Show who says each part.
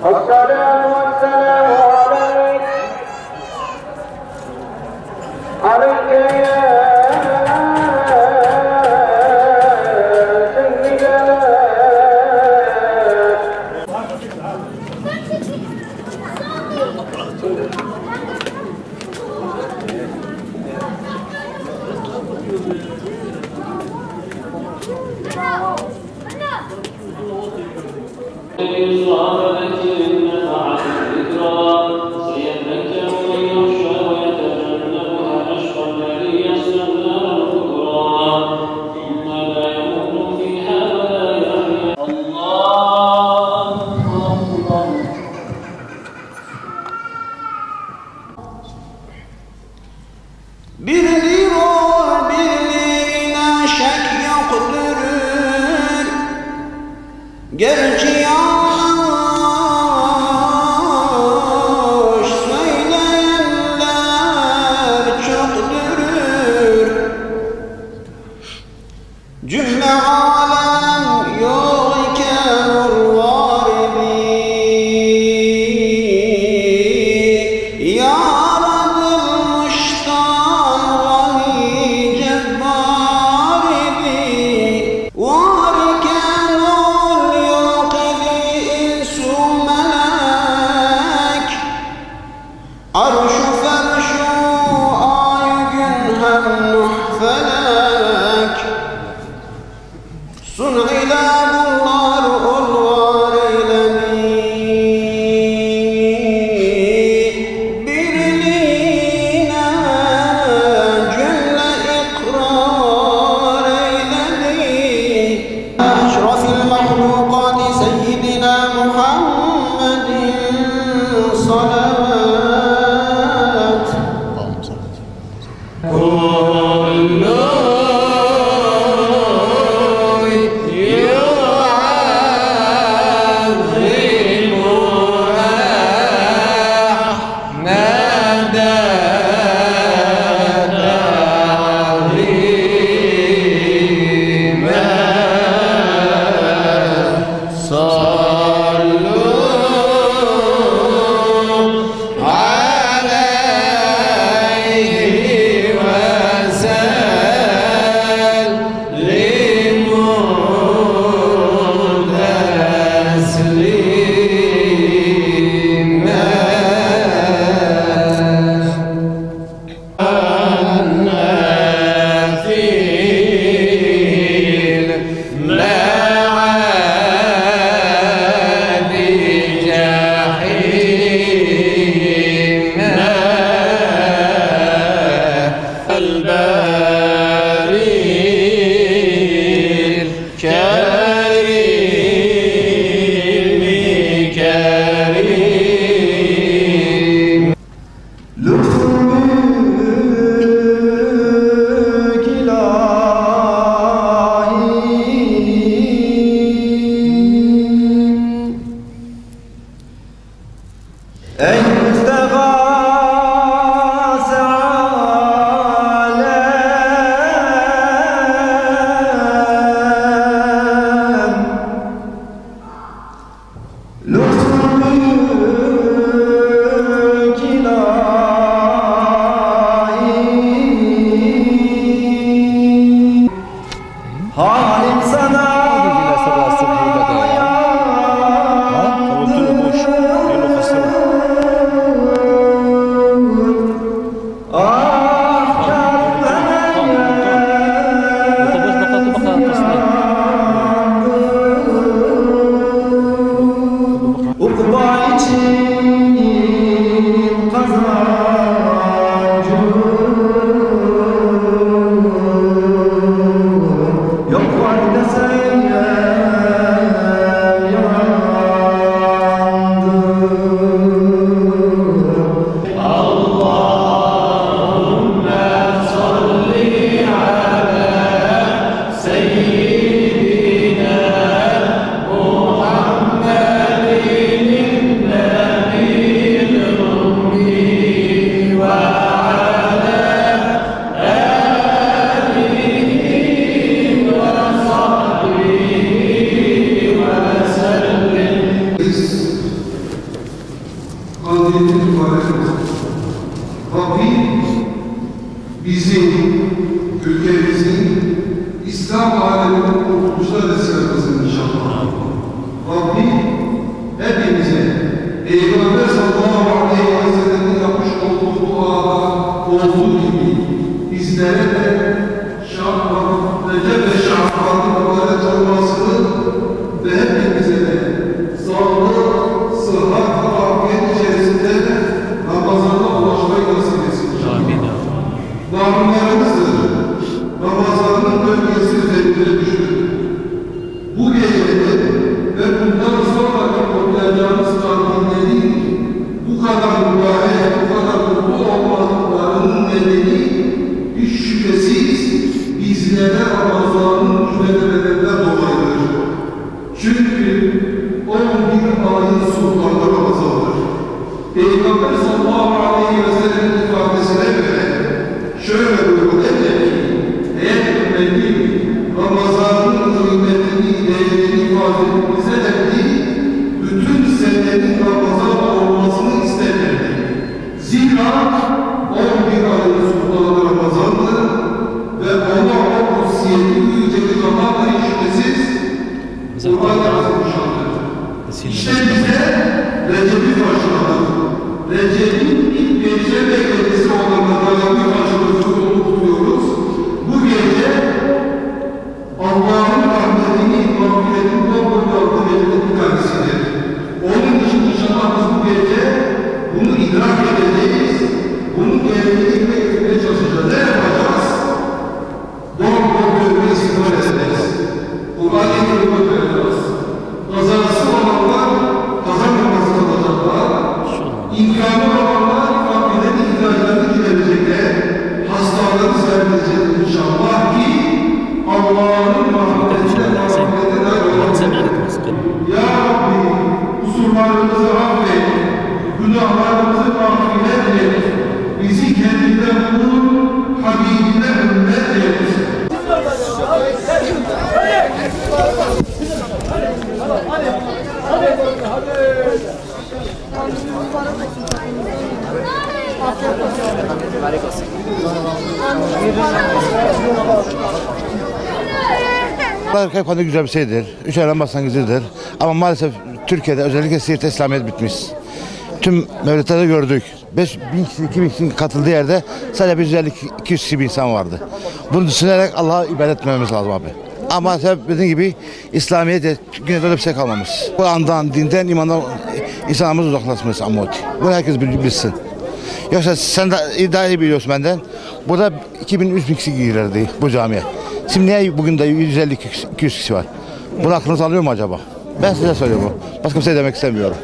Speaker 1: الصلاة والسلام عليك يا سيدنا gerçi yanlış söyleyenler çoktur. Cümle alem yok iken var idi. Yaratılmıştan vahiy cebbar idi. Var iken ol yok idi insu melek. Arşu ferşu ay gün hem nuh felek. Sun ile bunlar ol var eyledi. Birliğine cümle ikrar eyledi. Eşrafil mahlukati seyyidina Muhammedin salavat. Ey Mustafa alem, lütfünük ilahi. Halim sana
Speaker 2: fazileti mübarek olsun. Rabbim bizi, ülkemizi, İslam aleminin kurtuluşuna vesile kılsın inşallah. Rabbim hepimize Peygamber sallallahu aleyhi ve sellem'in yapmış olduğu duada olduğu gibi bizlere de Recep ve Şaban'ın mübarek olmasını ve hepimize de sağlık, sıhhat ve afiyet içerisinde Ramazan'a ulaşmayı nasip etsin. Namlarımızı Ramazan'ın bölgesi üzerinde düşün. Bu gecede ve bundan sonraki okuyacağımız kandillerin bu kadar mübarek, bu kadar mutlu olmalarının nedeni hiç şüphesiz bizlere Ramazan'ın müjdelerinden dolayıdır. Çünkü 11 ayın sultanı Ramazan'dır. Peygamber sallallahu aleyhi ve sellem'in ifadesine göre şöyle buyurdu ki, eğer ümmetim Ramazan'ın kıymetini, değerini ifade etmenize değil, bütün senenin Ramazan olmasını isterlerdi. Zira 11 ayın sultanı Ramazan'dır ve ona o kutsiyeti yücelik zamanla şüphesiz Kur'an yazılmışlardır. İşte bize Recep'i başladık. Recep'in ilk gece ve gecesi olan Ramazan'ı karşımızda tutuyoruz. Bu gece Allah'ın rahmetini, mağfiretini bol yaptığı gecenin bir tanesidir. Onun için inşallah biz bu gece bunu idrak edeceğiz. Bunun gerektiğini getirmeye çalışacağız. Ne yapacağız? Bol görmeyi istihdam edeceğiz. Kur'an-ı Kerim'i okuyacağız. Kazansı olanlar kazanmaması kalacaklar. İmkanı olanlar Rabbinin ihtiyaclarını giderecekler. Hastaları serbilecek inşallah ki Allah'ın rahmetine Ya Rabbi, kusurlarımızı affet, günahlarımızı mağfiret et, bizi kendinden bul, Habibine ümmet et.
Speaker 3: Hep konuda güzel bir şeydir. 3 ay Ramazan güzeldir. Ama maalesef Türkiye'de özellikle Siirt'te İslamiyet bitmiş. Tüm mevlütlerde gördük. 5.000 kişi, 2.000 kişinin katıldığı yerde sadece 150-200 kişi bir insan vardı. Bunu düşünerek Allah'a ibadet etmemiz lazım abi. Ama maalesef dediğim gibi İslamiyet'te yine öyle bir şey kalmamış. Kur'an'dan, dinden, imandan insanımız uzaklaşmış amoti. Bunu herkes bilsin. Yoksa sen de iddiayı biliyorsun benden. Burada 2000-3000 kişi girerdi bu camiye. Şimdi niye bugün de 150-200 kişi var? Bunu aklınız alıyor mu acaba? Ben size söylüyorum. Başka bir şey demek istemiyorum.